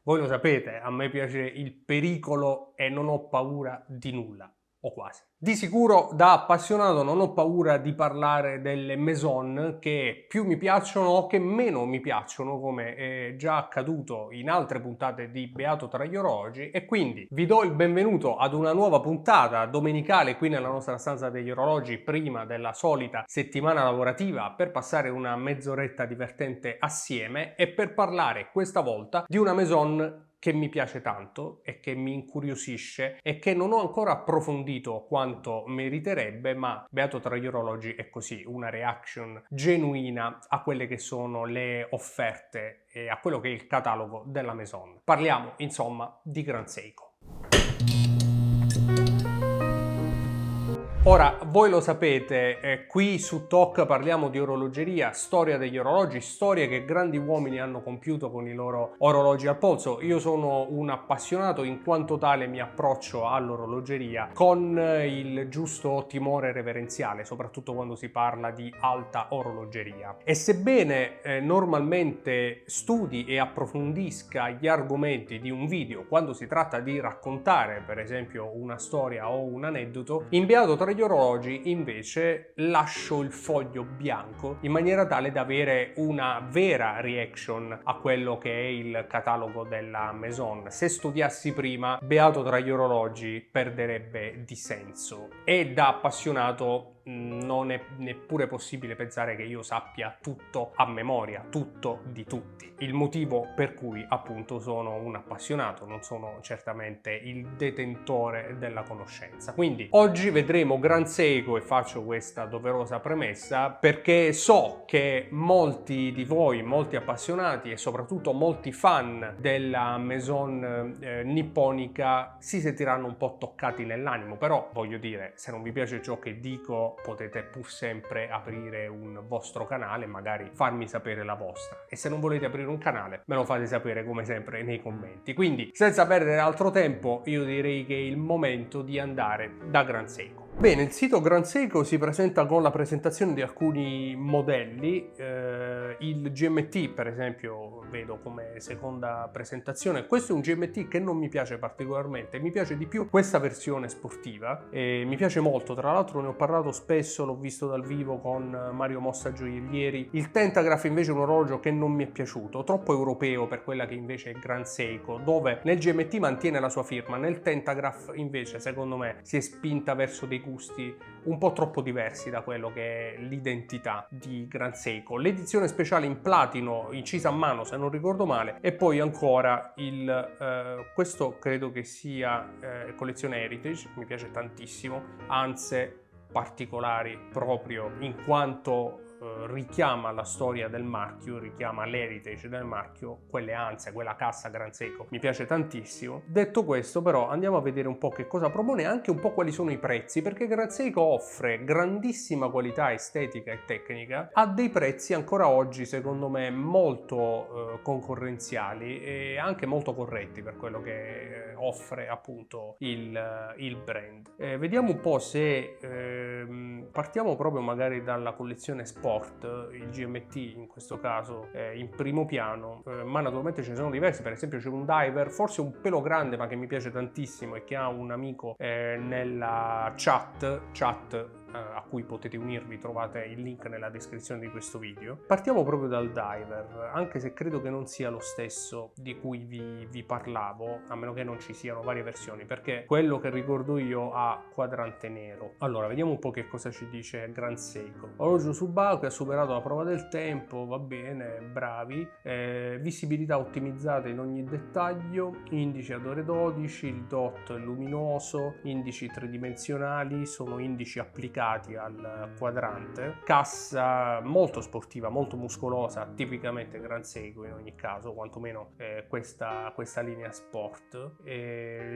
Voi lo sapete, a me piace il pericolo e non ho paura di nulla, o quasi. Di sicuro da appassionato non ho paura di parlare delle maison che più mi piacciono o che meno mi piacciono, come è già accaduto in altre puntate di Beato tra gli orologi, e quindi vi do il benvenuto ad una nuova puntata domenicale qui nella nostra stanza degli orologi prima della solita settimana lavorativa, per passare una mezz'oretta divertente assieme e per parlare questa volta di una maison che mi piace tanto e che mi incuriosisce e che non ho ancora approfondito quanto meriterebbe, ma beato tra gli orologi è così, una reaction genuina a quelle che sono le offerte e a quello che è il catalogo della Maison. Parliamo insomma di Grand Seiko. Ora, voi lo sapete, qui su TOC parliamo di orologeria, storia degli orologi, storie che grandi uomini hanno compiuto con i loro orologi al polso. Io sono un appassionato, in quanto tale mi approccio all'orologeria con il giusto timore reverenziale, soprattutto quando si parla di alta orologeria. E sebbene normalmente studi e approfondisca gli argomenti di un video quando si tratta di raccontare, per esempio, una storia o un aneddoto, in Beato tra gli orologi invece lascio il foglio bianco in maniera tale da avere una vera reaction a quello che è il catalogo della Maison. Se studiassi prima, Beato tra gli orologi perderebbe di senso, e da appassionato non è neppure possibile pensare che io sappia tutto a memoria, tutto di tutti. Il motivo per cui appunto sono un appassionato, non sono certamente il detentore della conoscenza. Quindi oggi vedremo Grand Seiko, e faccio questa doverosa premessa perché so che molti di voi, molti appassionati e soprattutto molti fan della Maison nipponica si sentiranno un po' toccati nell'animo, però voglio dire, se non vi piace ciò che dico potete pur sempre aprire un vostro canale e magari farmi sapere la vostra, e se non volete aprire un canale me lo fate sapere come sempre nei commenti. Quindi senza perdere altro tempo io direi che è il momento di andare da Grand Seiko. Bene, il sito Grand Seiko si presenta con la presentazione di alcuni modelli, il GMT per esempio vedo come seconda presentazione. Questo è un GMT che non mi piace particolarmente, mi piace di più questa versione sportiva e mi piace molto, tra l'altro ne ho parlato spesso, l'ho visto dal vivo con Mario Mossa gioiellieri. Il Tentagraph invece è un orologio che non mi è piaciuto, troppo europeo per quella che invece è Grand Seiko, dove nel GMT mantiene la sua firma, nel Tentagraph invece secondo me si è spinta verso dei gusti un po' troppo diversi da quello che è l'identità di Grand Seiko. L'edizione speciale in platino incisa a mano se non ricordo male, e poi ancora questo credo che sia collezione Heritage, mi piace tantissimo, anze particolari proprio in quanto richiama la storia del marchio, richiama l'heritage del marchio, quelle anze, quella cassa Grand Seiko mi piace tantissimo. Detto questo però andiamo a vedere un po' che cosa propone e anche un po' quali sono i prezzi, perché Grand Seiko offre grandissima qualità estetica e tecnica a dei prezzi ancora oggi secondo me molto concorrenziali e anche molto corretti per quello che offre appunto il brand. Vediamo un po' se partiamo proprio magari dalla collezione Sport, il GMT in questo caso in primo piano, ma naturalmente ce ne sono diversi. Per esempio c'è un diver forse un pelo grande ma che mi piace tantissimo e che ha un amico nella chat a cui potete unirvi, trovate il link nella descrizione di questo video. Partiamo proprio dal diver, anche se credo che non sia lo stesso di cui vi parlavo, a meno che non ci siano varie versioni, perché quello che ricordo io ha quadrante nero. Allora vediamo un po' che cosa ci dice Grand Seiko. Orologio Subaru che ha superato la prova del tempo, va bene, bravi, visibilità ottimizzata in ogni dettaglio, indici ad ore 12, il dot è luminoso, indici tridimensionali, sono indici applicati al quadrante, cassa molto sportiva, molto muscolosa, tipicamente Grand Seiko in ogni caso, quantomeno questa linea sport,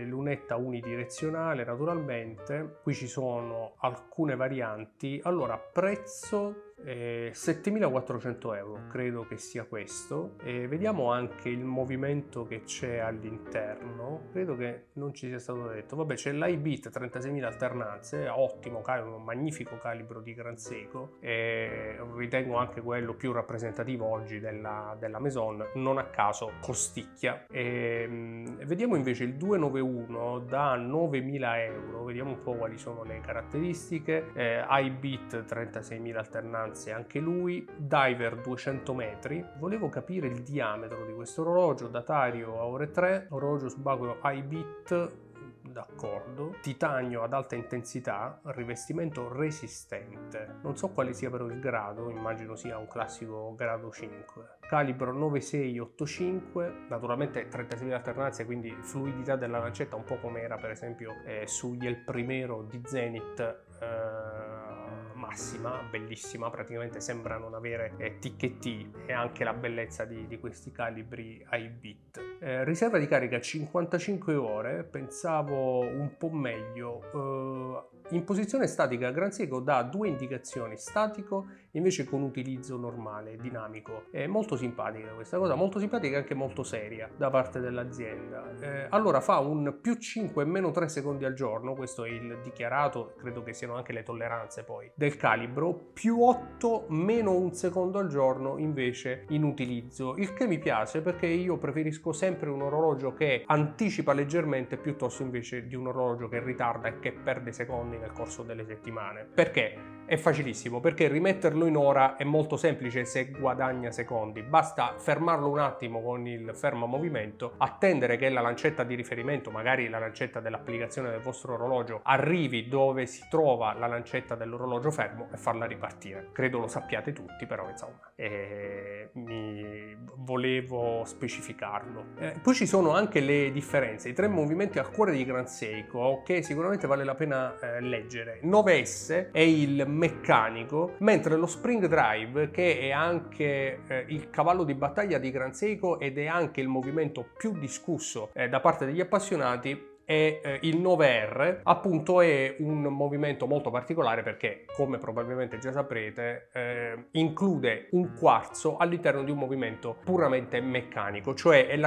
lunetta unidirezionale naturalmente. Qui ci sono alcune varianti. Allora prezzo 7.400 euro, credo che sia questo. E vediamo anche il movimento che c'è all'interno, credo che non ci sia stato detto. Vabbè, c'è l'iBit 36.000 alternanze, ottimo, un magnifico calibro di Gran Seiko, e ritengo anche quello più rappresentativo oggi della Maison, non a caso costicchia. Vediamo invece il 291 da 9.000 euro, vediamo un po' quali sono le caratteristiche. iBit 36.000 alternanze anche lui, diver 200 metri. Volevo capire il diametro di questo orologio, datario a ore 3, orologio subacqueo iBit, d'accordo, titanio ad alta intensità, rivestimento resistente, non so quale sia però il grado, immagino sia un classico grado 5, calibro 9685, naturalmente 36.000 alternanze, quindi fluidità della lancetta un po' come era per esempio sugli El Primero di Zenith, massima, bellissima, praticamente sembra non avere ticchetti, e anche la bellezza di questi calibri iBit. Riserva di carica 55 ore, pensavo un po' meglio. In posizione statica Gran Seiko dà 2 indicazioni, statico invece con utilizzo normale, dinamico. È molto simpatica questa cosa, molto simpatica e anche molto seria da parte dell'azienda. Allora fa un più 5 e meno 3 secondi al giorno, questo è il dichiarato, credo che siano anche le tolleranze poi del calibro, più 8 meno 1 secondo al giorno invece in utilizzo, il che mi piace perché io preferisco sempre un orologio che anticipa leggermente piuttosto invece di un orologio che ritarda e che perde secondi nel corso delle settimane. Perché? È facilissimo, perché rimetterlo in ora è molto semplice se guadagna secondi, basta fermarlo un attimo con il fermo movimento, attendere che la lancetta di riferimento, magari la lancetta dell'applicazione del vostro orologio, arrivi dove si trova la lancetta dell'orologio fermo e farla ripartire. Credo lo sappiate tutti, però insomma mi volevo specificarlo. Poi ci sono anche le differenze, i 3 movimenti al cuore di Gran Seiko che sicuramente vale la pena leggere. 9S è il meccanico, mentre lo Spring Drive, che è anche il cavallo di battaglia di Gran Seiko ed è anche il movimento più discusso da parte degli appassionati, e il 9R appunto è un movimento molto particolare perché, come probabilmente già saprete, include un quarzo all'interno di un movimento puramente meccanico, cioè è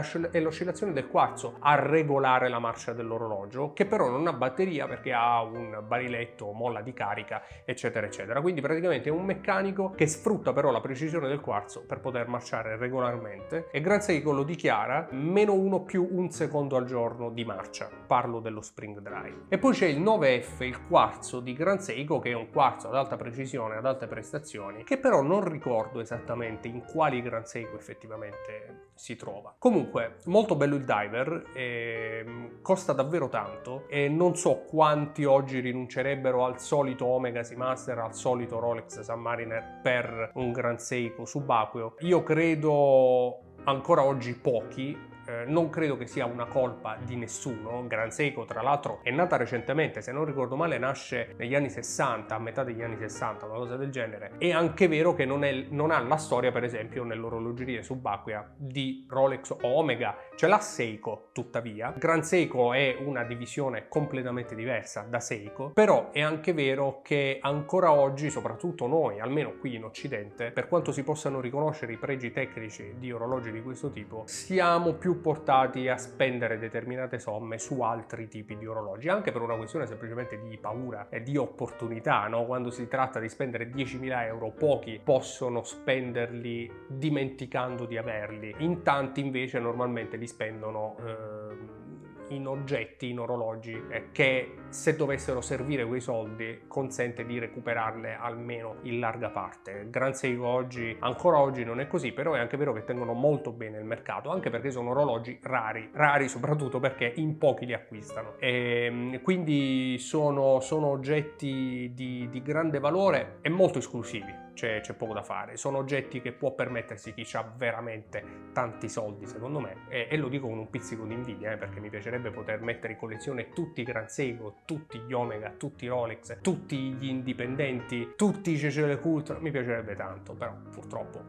l'oscillazione del quarzo a regolare la marcia dell'orologio, che però non ha batteria perché ha un bariletto, molla di carica, eccetera eccetera. Quindi praticamente è un meccanico che sfrutta però la precisione del quarzo per poter marciare regolarmente, e Gran Seiko lo dichiara meno 1 più 1 secondo al giorno di marcia. Parlo dello Spring Drive. E poi c'è il 9F, il quarzo di Gran Seiko, che è un quarzo ad alta precisione, ad alte prestazioni, che però non ricordo esattamente in quali Gran Seiko effettivamente si trova. Comunque, molto bello il diver, costa davvero tanto e non so quanti oggi rinuncerebbero al solito Omega Seamaster, al solito Rolex Submariner per un Gran Seiko subacqueo. Io credo ancora oggi pochi. Non credo che sia una colpa di nessuno. Gran Seiko tra l'altro è nata recentemente, se non ricordo male nasce negli anni 60, a metà degli anni 60, una cosa del genere. È anche vero che non ha la storia per esempio nell'orologeria subacquea di Rolex o Omega, ce l'ha Seiko tuttavia. Gran Seiko è una divisione completamente diversa da Seiko, però è anche vero che ancora oggi, soprattutto noi, almeno qui in Occidente, per quanto si possano riconoscere i pregi tecnici di orologi di questo tipo, siamo più portati a spendere determinate somme su altri tipi di orologi, anche per una questione semplicemente di paura e di opportunità, no? Quando si tratta di spendere 10.000 euro, pochi possono spenderli dimenticando di averli, in tanti invece normalmente li spendono in oggetti, in orologi che, se dovessero servire quei soldi, consente di recuperarle almeno in larga parte. Gran Seiko oggi, ancora oggi non è così, però è anche vero che tengono molto bene il mercato, anche perché sono orologi rari soprattutto perché in pochi li acquistano, e quindi sono oggetti di grande valore e molto esclusivi. C'è poco da fare, sono oggetti che può permettersi chi ha veramente tanti soldi, secondo me, e lo dico con un pizzico di invidia, perché mi piacerebbe poter mettere in collezione tutti i Gran Seiko, tutti gli Omega, tutti i Rolex, tutti gli indipendenti, tutti i CC Ultra, mi piacerebbe tanto, però purtroppo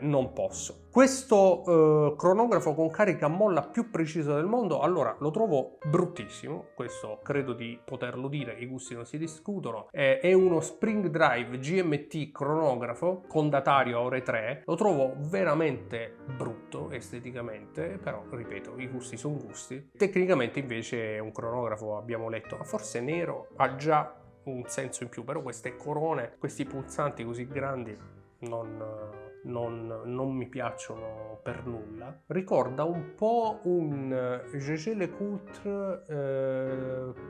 non posso. Questo cronografo con carica a molla più preciso del mondo, allora lo trovo bruttissimo, questo credo di poterlo dire, i gusti non si discutono. È uno Spring Drive GMT cronografo cronografo con datario a ore 3, lo trovo veramente brutto esteticamente, però ripeto, i gusti sono gusti. Tecnicamente invece è un cronografo, abbiamo letto, forse nero, ha già un senso in più, però queste corone, questi pulsanti così grandi non mi piacciono per nulla. Ricorda un po' un Jaeger LeCoultre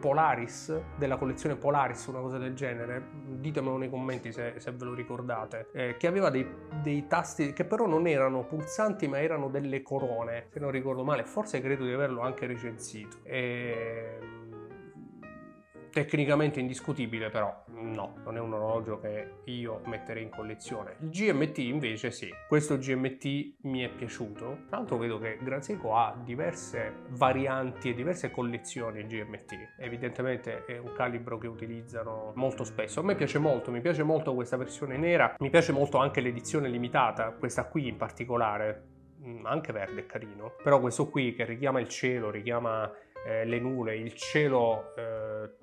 Polaris della collezione Polaris, una cosa del genere, ditemelo nei commenti se ve lo ricordate, che aveva dei tasti che però non erano pulsanti ma erano delle corone, se non ricordo male, forse credo di averlo anche recensito. Tecnicamente indiscutibile, però no, non è un orologio che io metterei in collezione. Il GMT invece sì, questo GMT mi è piaciuto. Tra l'altro vedo che Grand Seiko ha diverse varianti e diverse collezioni GMT. Evidentemente è un calibro che utilizzano molto spesso. A me piace molto, mi piace molto questa versione nera, mi piace molto anche l'edizione limitata, questa qui in particolare. Anche verde è carino, però questo qui che richiama il cielo, richiama le nuvole, il cielo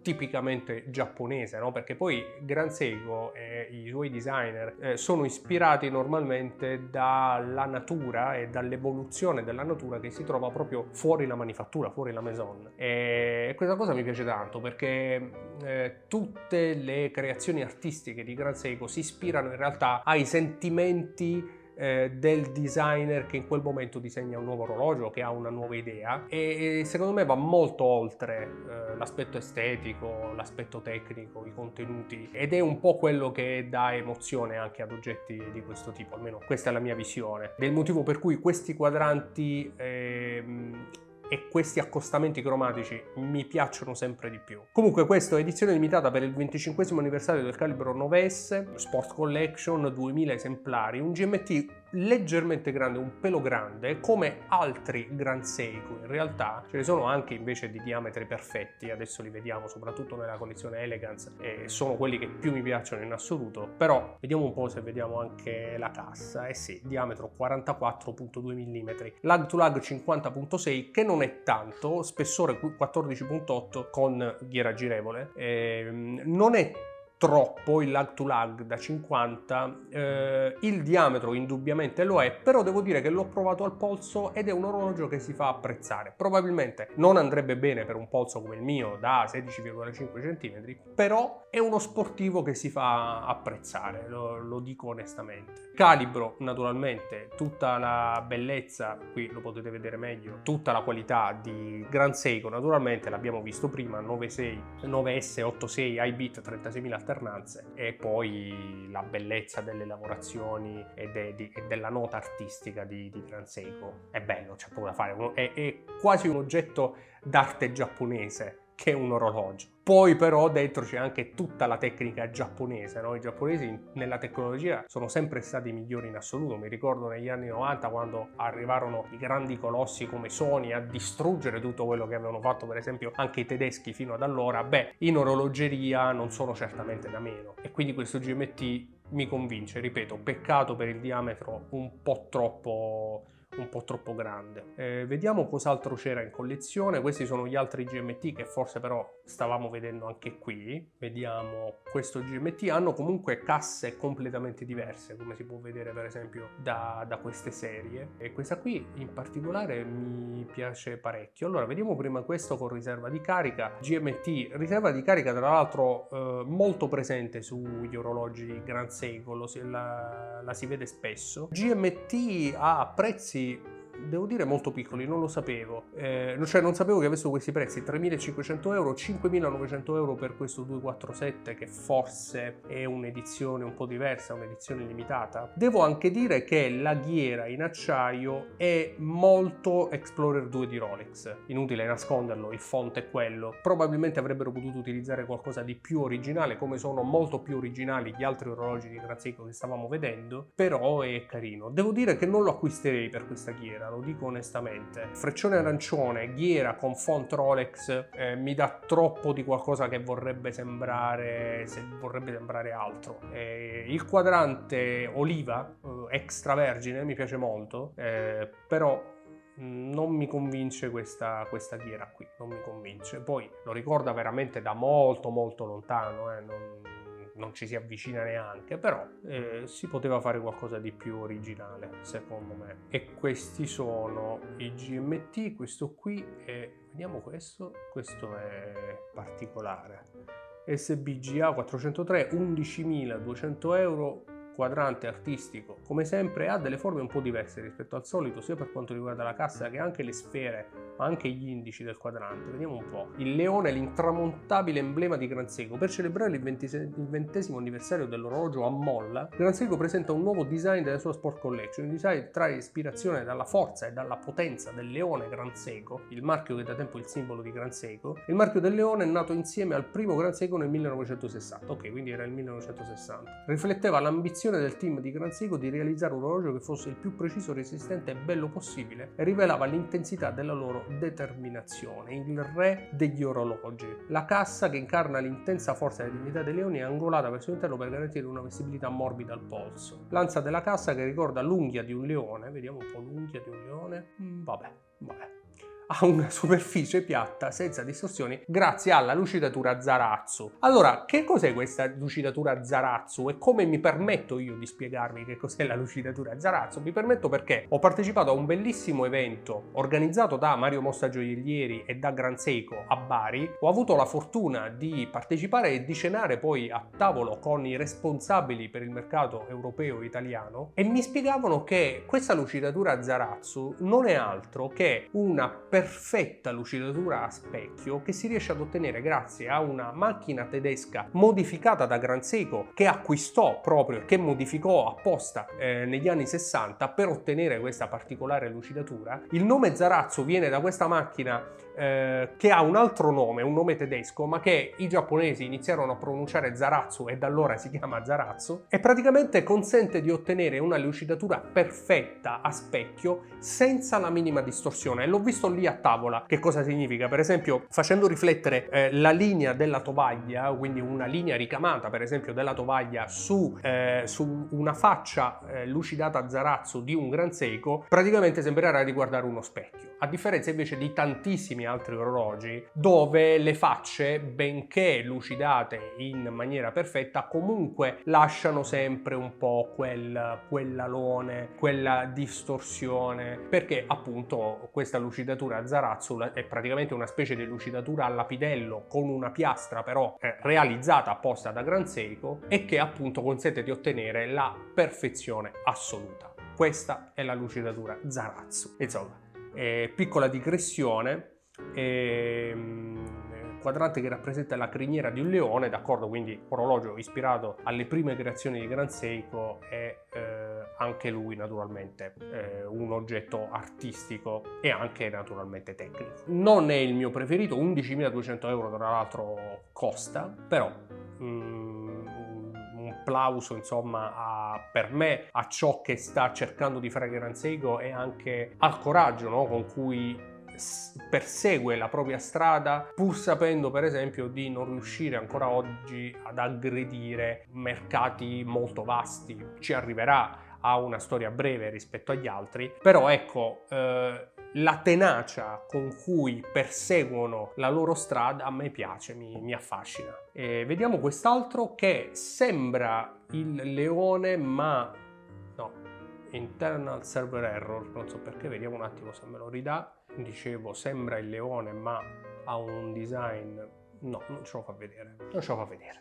tipicamente giapponese, no? Perché poi Grand Seiko e i suoi designer sono ispirati normalmente dalla natura e dall'evoluzione della natura che si trova proprio fuori la manifattura, fuori la maison. E questa cosa mi piace tanto perché tutte le creazioni artistiche di Grand Seiko si ispirano in realtà ai sentimenti del designer che in quel momento disegna un nuovo orologio, che ha una nuova idea, e secondo me va molto oltre l'aspetto estetico, l'aspetto tecnico, i contenuti, ed è un po' quello che dà emozione anche ad oggetti di questo tipo, almeno questa è la mia visione. Ed è il motivo per cui questi quadranti e questi accostamenti cromatici mi piacciono sempre di più. Comunque questa è edizione limitata per il 25° anniversario del calibro 9S, Sport Collection, 2000 esemplari, un GMT leggermente grande, un pelo grande, come altri Grand Seiko. In realtà ce ne sono anche invece di diametri perfetti, adesso li vediamo soprattutto nella collezione Elegance, e sono quelli che più mi piacciono in assoluto, però vediamo un po' se vediamo anche la cassa. Eh sì, diametro 44.2 mm, lag to lag 50.6, che non è tanto, spessore 14.8 con ghiera girevole, non è troppo il lag to lag da 50, il diametro indubbiamente lo è, però devo dire che l'ho provato al polso ed è un orologio che si fa apprezzare. Probabilmente non andrebbe bene per un polso come il mio da 16,5 cm, però è uno sportivo che si fa apprezzare, lo dico onestamente. Calibro naturalmente, tutta la bellezza, qui lo potete vedere meglio, tutta la qualità di Grand Seiko naturalmente, l'abbiamo visto prima, 9S, 86 high bit, 36.000 alternanze, e poi la bellezza delle lavorazioni e della nota artistica di Grand Seiko. È bello, c'è poco da fare, è quasi un oggetto d'arte giapponese che è un orologio. Poi però dentro c'è anche tutta la tecnica giapponese, no? I giapponesi nella tecnologia sono sempre stati i migliori in assoluto. Mi ricordo negli anni 90 quando arrivarono i grandi colossi come Sony a distruggere tutto quello che avevano fatto per esempio anche i tedeschi fino ad allora. Beh, in orologeria non sono certamente da meno, e quindi questo GMT mi convince, ripeto, peccato per il diametro un po' troppo grande. Vediamo cos'altro c'era in collezione. Questi sono gli altri GMT che forse però stavamo vedendo anche qui. Vediamo questo GMT, hanno comunque casse completamente diverse, come si può vedere per esempio da queste serie, e questa qui in particolare mi piace parecchio. Allora vediamo prima questo con riserva di carica, GMT, riserva di carica tra l'altro molto presente sugli orologi Grand Seiko, la si vede spesso. GMT ha prezzi, devo dire, molto piccoli, non lo sapevo, cioè non sapevo che avessero questi prezzi: 3.500 euro, 5.900 euro per questo 247 che forse è un'edizione un po' diversa, un'edizione limitata. Devo anche dire che la ghiera in acciaio è molto Explorer 2 di Rolex, inutile nasconderlo, il font è quello. Probabilmente avrebbero potuto utilizzare qualcosa di più originale, come sono molto più originali gli altri orologi di Grand Seiko che stavamo vedendo, però è carino. Devo dire che non lo acquisterei per questa ghiera, lo dico onestamente. Freccione arancione, ghiera con font Rolex, mi dà troppo di qualcosa che vorrebbe sembrare altro. Il quadrante oliva extravergine mi piace molto, però non mi convince questa ghiera qui, non mi convince. Poi lo ricorda veramente da molto lontano, non ci si avvicina neanche, però si poteva fare qualcosa di più originale, secondo me. E questi sono i GMT, questo qui è, vediamo questo è particolare. SBGA 403, 11.200 euro, quadrante artistico. Come sempre ha delle forme un po' diverse rispetto al solito, sia per quanto riguarda la cassa che anche le sfere, ma anche gli indici del quadrante. Vediamo un po'. Il leone, l'intramontabile emblema di Gran Seiko. Per celebrare il 20° anniversario dell'orologio a molla, Gran Seiko presenta un nuovo design della sua Sport Collection. Il design trae ispirazione dalla forza e dalla potenza del leone Gran Seiko, il marchio che da tempo è il simbolo di Gran Seiko. Il marchio del leone è nato insieme al primo Gran Seiko nel 1960. Ok, quindi era il 1960. Rifletteva l'ambizione del team di Gran Seiko di realizzare un orologio che fosse il più preciso, resistente e bello possibile e rivelava l'intensità della loro determinazione. Il re degli orologi. La cassa, che incarna l'intensa forza e la dignità dei leoni, è angolata verso l'interno per garantire una vestibilità morbida al polso. L'ansa della cassa, che ricorda l'unghia di un leone, vediamo un po' l'unghia di un leone, vabbè. Ha una superficie piatta senza distorsioni grazie alla lucidatura Zaratsu. Allora, che cos'è questa lucidatura Zaratsu e come mi permetto io di spiegarvi che cos'è la lucidatura Zaratsu? Mi permetto perché ho partecipato a un bellissimo evento organizzato da Mario Mossa Gioiellieri e da Gran Seiko a Bari. Ho avuto la fortuna di partecipare e di cenare poi a tavolo con i responsabili per il mercato europeo e italiano e mi spiegavano che questa lucidatura Zaratsu non è altro che una perfetta lucidatura a specchio che si riesce ad ottenere grazie a una macchina tedesca modificata da Gran Seiko, che acquistò proprio e che modificò apposta negli anni 60 per ottenere questa particolare lucidatura. Il nome Zaratsu viene da questa macchina che ha un altro nome, un nome tedesco, ma che i giapponesi iniziarono a pronunciare Zaratsu e da allora si chiama Zaratsu, e praticamente consente di ottenere una lucidatura perfetta a specchio senza la minima distorsione. E l'ho visto lì a tavola. Che cosa significa? Per esempio, facendo riflettere la linea della tovaglia, quindi una linea ricamata per esempio della tovaglia su una faccia lucidata a Zaratsu di un Gran Seiko, praticamente sembrerà di guardare uno specchio. A differenza invece di tantissimi altri orologi dove le facce, benché lucidate in maniera perfetta, comunque lasciano sempre un po' quell'alone, quella distorsione, perché appunto questa lucidatura Zaratsu è praticamente una specie di lucidatura a lapidello con una piastra però realizzata apposta da Gran Seiko e che appunto consente di ottenere la perfezione assoluta. Questa è la lucidatura Zaratsu. Insomma, piccola digressione, quadrante che rappresenta la criniera di un leone, d'accordo, quindi orologio ispirato alle prime creazioni di Gran Seiko e anche lui naturalmente un oggetto artistico e anche naturalmente tecnico. Non è il mio preferito, 11.200 euro tra l'altro costa, però un plauso insomma per me a ciò che sta cercando di fare Gran Seiko e anche al coraggio, no, con cui persegue la propria strada, pur sapendo per esempio di non riuscire ancora oggi ad aggredire mercati molto vasti. Ci arriverà, ha una storia breve rispetto agli altri, però ecco, la tenacia con cui perseguono la loro strada a me piace, mi affascina. Vediamo quest'altro che sembra il leone, ma no, internal server error, non so perché, vediamo un attimo se me lo ridà. Dicevo, sembra il leone ma ha un design, no, non ce lo fa vedere,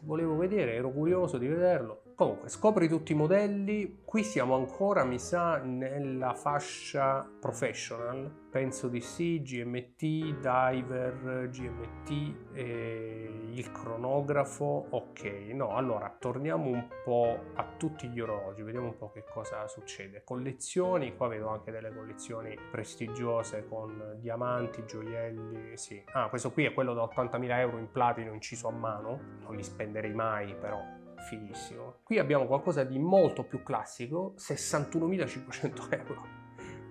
volevo vedere, ero curioso di vederlo. Comunque, scopri tutti i modelli. Qui siamo ancora, mi sa, nella fascia professional, penso di sì, GMT, diver, GMT, il cronografo. Ok, no, allora torniamo un po' a tutti gli orologi, vediamo un po' che cosa succede. Collezioni, qua vedo anche delle collezioni prestigiose con diamanti, gioielli, sì. Ah, questo qui è quello da 80.000 euro in platino inciso a mano, non li spenderei mai, però finissimo. Qui abbiamo qualcosa di molto più classico, 61.500 euro.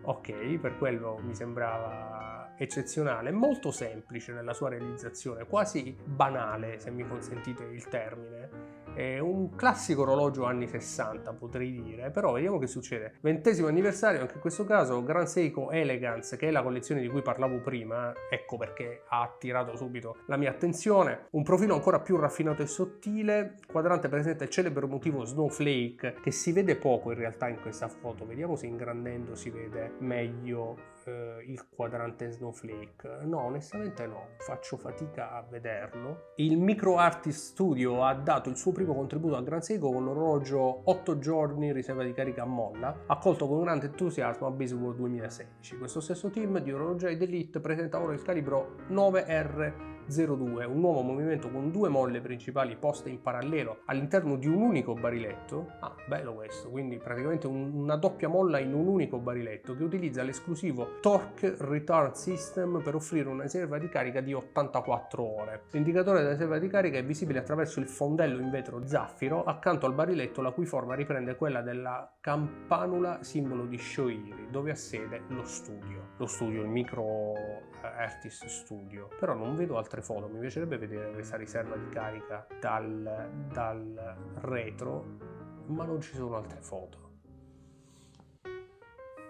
Ok, per quello mi sembrava eccezionale, molto semplice nella sua realizzazione, quasi banale se mi consentite il termine. È un classico orologio anni 60, potrei dire, però vediamo che succede. 20° anniversario, anche in questo caso Grand Seiko Elegance, che è la collezione di cui parlavo prima, ecco perché ha attirato subito la mia attenzione. Un profilo ancora più raffinato e sottile, quadrante presenta il celebre motivo snowflake, che si vede poco in realtà in questa foto. Vediamo se ingrandendo si vede meglio il quadrante snowflake. No, onestamente no, faccio fatica a vederlo. Il Micro Artist Studio ha dato il suo primo contributo a Grand Seiko con l'orologio 8 giorni riserva di carica a molla, accolto con grande entusiasmo a Baselworld 2016. Questo stesso team di orologiai d'élite presenta ora il calibro 9R02, un nuovo movimento con 2 molle principali poste in parallelo all'interno di un unico bariletto. Ah, bello questo, quindi praticamente una doppia molla in un unico bariletto, che utilizza l'esclusivo Torque Return System per offrire una riserva di carica di 84 ore. L'indicatore della riserva di carica è visibile attraverso il fondello in vetro zaffiro accanto al bariletto, la cui forma riprende quella della campanula simbolo di Shoiri, dove ha sede lo studio. Lo studio, il Micro Artist Studio. Però non vedo altre foto, mi piacerebbe vedere questa riserva di carica dal retro, ma non ci sono altre foto.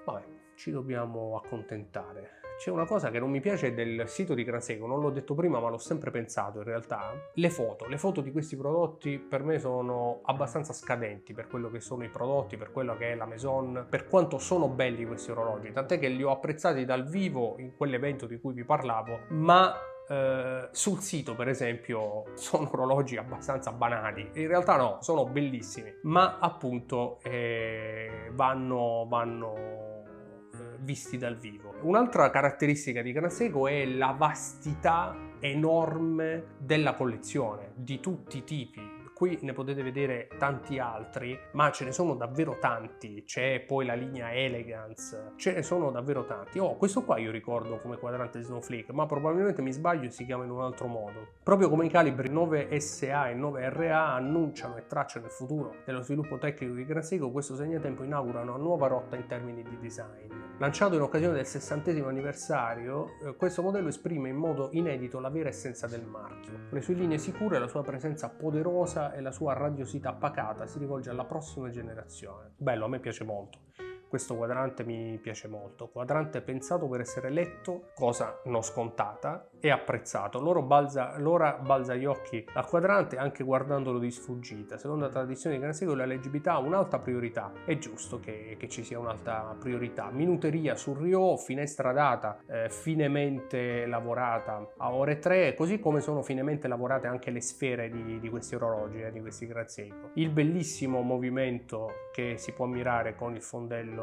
Vabbè, ci dobbiamo accontentare. C'è una cosa che non mi piace del sito di Grand Seiko, non l'ho detto prima ma l'ho sempre pensato in realtà. Le foto di questi prodotti per me sono abbastanza scadenti per quello che sono i prodotti, per quello che è la Maison, per quanto sono belli questi orologi, tant'è che li ho apprezzati dal vivo in quell'evento di cui vi parlavo, ma sul sito per esempio sono orologi abbastanza banali. In realtà no, sono bellissimi, ma appunto vanno visti dal vivo. Un'altra caratteristica di Grand Seiko è la vastità enorme della collezione, di tutti i tipi. Qui ne potete vedere tanti altri, ma ce ne sono davvero tanti. C'è poi la linea Elegance, ce ne sono davvero tanti. Oh, questo qua io ricordo come quadrante Snowflake, ma probabilmente mi sbaglio e si chiama in un altro modo. Proprio come i calibri 9SA e 9RA annunciano e tracciano il futuro dello sviluppo tecnico di Grand Seiko, questo segnatempo inaugura una nuova rotta in termini di design. Lanciato in occasione del 60° anniversario, questo modello esprime in modo inedito la vera essenza del marchio. Con le sue linee sicure, la sua presenza poderosa e la sua radiosità pacata si rivolge alla prossima generazione. Bello, a me piace molto. Questo quadrante mi piace molto. Quadrante pensato per essere letto, cosa non scontata, e apprezzato. L'ora balza gli occhi al quadrante anche guardandolo di sfuggita. Secondo la tradizione di Grand Seiko la leggibilità ha un'alta priorità. È giusto che ci sia un'alta priorità. Minuteria sul Rio, finestra data, finemente lavorata a ore 3, così come sono finemente lavorate anche le sfere di questi orologi, di questi Grand Seiko. Il bellissimo movimento che si può ammirare con il fondello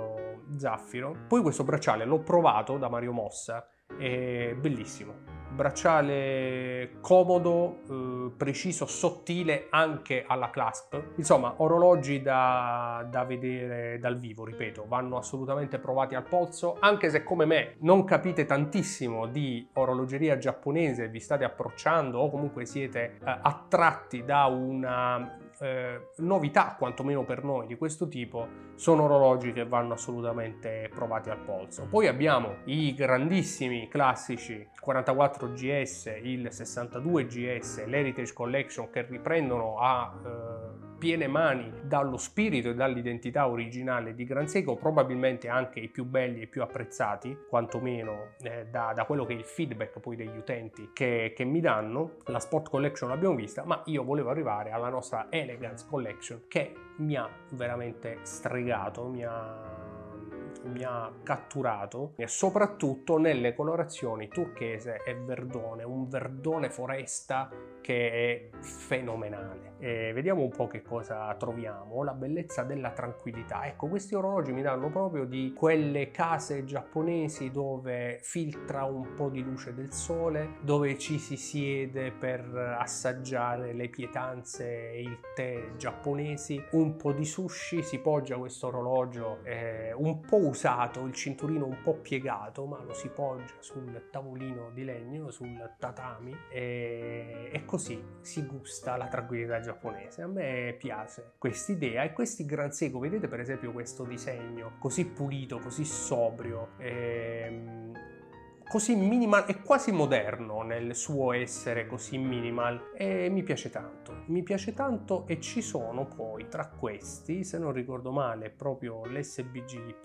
zaffiro. Poi questo bracciale l'ho provato da Mario Mossa, è bellissimo, bracciale comodo, preciso, sottile anche alla clasp. Insomma, orologi da vedere dal vivo, ripeto, vanno assolutamente provati al polso, anche se come me non capite tantissimo di orologeria giapponese, vi state approcciando o comunque siete attratti da una novità, quantomeno per noi, di questo tipo. Sono orologi che vanno assolutamente provati al polso. Poi abbiamo i grandissimi classici 44 GS, il 62 GS, l'Heritage Collection, che riprendono a piene mani dallo spirito e dall'identità originale di Grand Seiko, probabilmente anche i più belli e più apprezzati, quantomeno da quello che è il feedback poi degli utenti che mi danno. La Sport Collection l'abbiamo vista, ma io volevo arrivare alla nostra Elegance Collection, che mi ha veramente stregato, mi ha catturato, e soprattutto nelle colorazioni turchese e verdone, un verdone foresta che è fenomenale. E vediamo un po' che cosa troviamo. La bellezza della tranquillità. Ecco, questi orologi mi danno proprio di quelle case giapponesi dove filtra un po' di luce del sole, dove ci si siede per assaggiare le pietanze e il tè giapponesi, un po' di sushi, si poggia questo orologio un po' usato, il cinturino un po' piegato, ma lo si poggia sul tavolino di legno, sul tatami, e così si gusta la tranquillità giapponese. A me piace quest'idea, e questi Grand Seiko, vedete per esempio questo disegno così pulito, così sobrio, così minimal e quasi moderno nel suo essere così minimal, e mi piace tanto. E ci sono poi tra questi, se non ricordo male, proprio l'SBGY,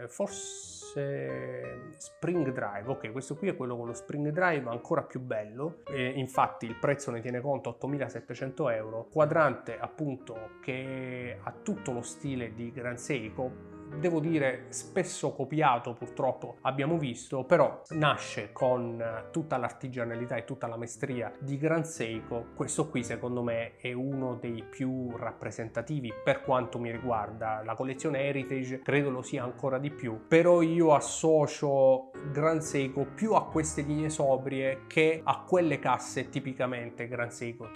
forse Spring Drive. Ok, questo qui è quello con lo Spring Drive, ancora più bello, infatti il prezzo ne tiene conto, 8.700 €, quadrante appunto che ha tutto lo stile di Grand Seiko, devo dire spesso copiato, purtroppo abbiamo visto, però nasce con tutta l'artigianalità e tutta la maestria di Grand Seiko. Questo qui secondo me è uno dei più rappresentativi per quanto mi riguarda. La collezione Heritage credo lo sia ancora di più, però io associo Grand Seiko più a queste linee sobrie che a quelle casse tipicamente Grand Seiko,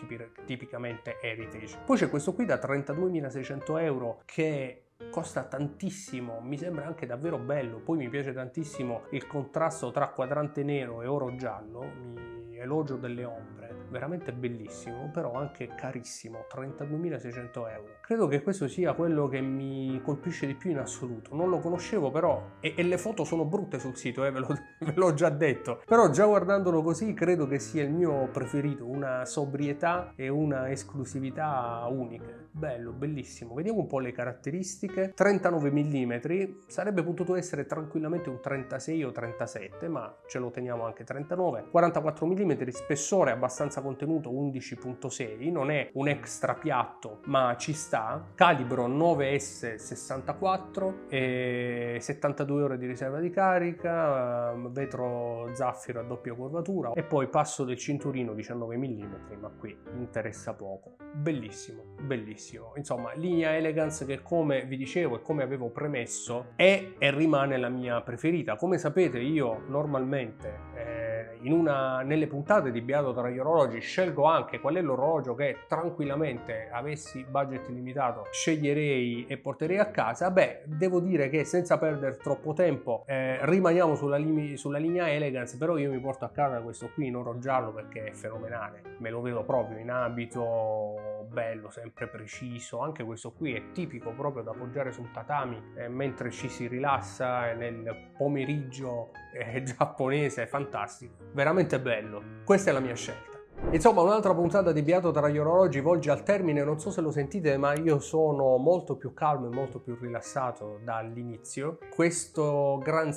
tipicamente Heritage. Poi c'è questo qui da 32.600 € che costa tantissimo, mi sembra anche davvero bello. Poi mi piace tantissimo il contrasto tra quadrante nero e oro giallo, elogio delle ombre, veramente bellissimo, però anche carissimo, 32.600 €. Credo che questo sia quello che mi colpisce di più in assoluto. Non lo conoscevo però, e le foto sono brutte sul sito, ve l'ho già detto, però già guardandolo così credo che sia il mio preferito, una sobrietà e una esclusività uniche. Bello, bellissimo. Vediamo un po' le caratteristiche. 39 mm, sarebbe potuto essere tranquillamente un 36 o 37, ma ce lo teniamo anche 39. 44 mm, spessore abbastanza contenuto, 11.6, non è un extra piatto, ma ci sta. Calibro 9S64, e 72 ore di riserva di carica, vetro zaffiro a doppia curvatura, e poi passo del cinturino 19 mm, ma qui interessa poco. Bellissimo, bellissimo. Insomma, linea Elegance che, come vi dicevo e come avevo premesso, è e rimane la mia preferita. Come sapete, io normalmente nelle puntate di Beato tra gli orologi scelgo anche qual è l'orologio che tranquillamente, avessi budget limitato, sceglierei e porterei a casa. Beh, devo dire che senza perdere troppo tempo rimaniamo sulla linea Elegance, però io mi porto a casa questo qui in oro giallo perché è fenomenale, me lo vedo proprio in abito, bello, sempre preciso. Anche questo qui è tipico proprio da appoggiare sul tatami mentre ci si rilassa nel pomeriggio giapponese, fantastico, veramente bello. Questa è la mia scelta. Insomma, un'altra puntata di Beato tra gli orologi volge al termine. Non so se lo sentite, ma io sono molto più calmo e molto più rilassato dall'inizio. Questi Grand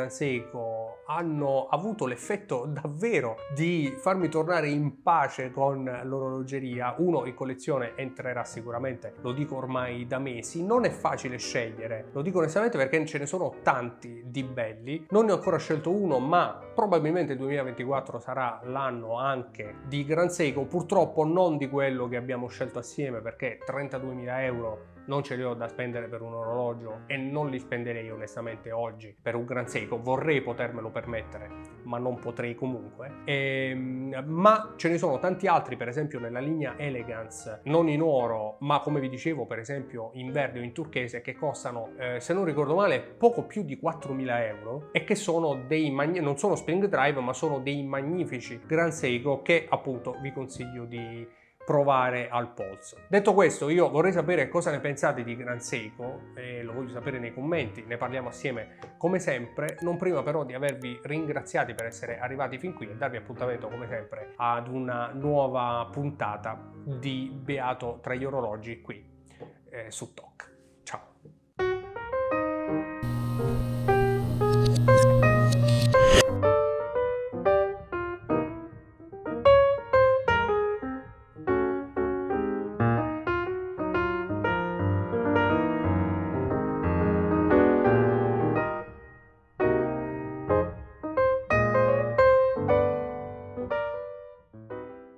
Seiko hanno avuto l'effetto davvero di farmi tornare in pace con l'orologeria. Uno in collezione entrerà sicuramente, lo dico ormai da mesi. Non è facile scegliere, lo dico onestamente, perché ce ne sono tanti di belli. Non ne ho ancora scelto uno, ma probabilmente il 2024 sarà l'anno anche di Grand Seiko, purtroppo non di quello che abbiamo scelto assieme, perché 32.000 € non ce li ho da spendere per un orologio e non li spenderei onestamente oggi per un Grand Seiko. Vorrei potermelo permettere, ma non potrei comunque. Ma ce ne sono tanti altri, per esempio nella linea Elegance, non in oro, ma come vi dicevo per esempio in verde o in turchese, che costano, se non ricordo male, poco più di 4.000 € e che sono non sono Spring Drive, ma sono dei magnifici Grand Seiko che appunto vi consiglio di provare al polso. Detto questo, io vorrei sapere cosa ne pensate di Grand Seiko e lo voglio sapere nei commenti, ne parliamo assieme come sempre, non prima però di avervi ringraziati per essere arrivati fin qui e darvi appuntamento come sempre ad una nuova puntata di Beato tra gli orologi qui su TOC.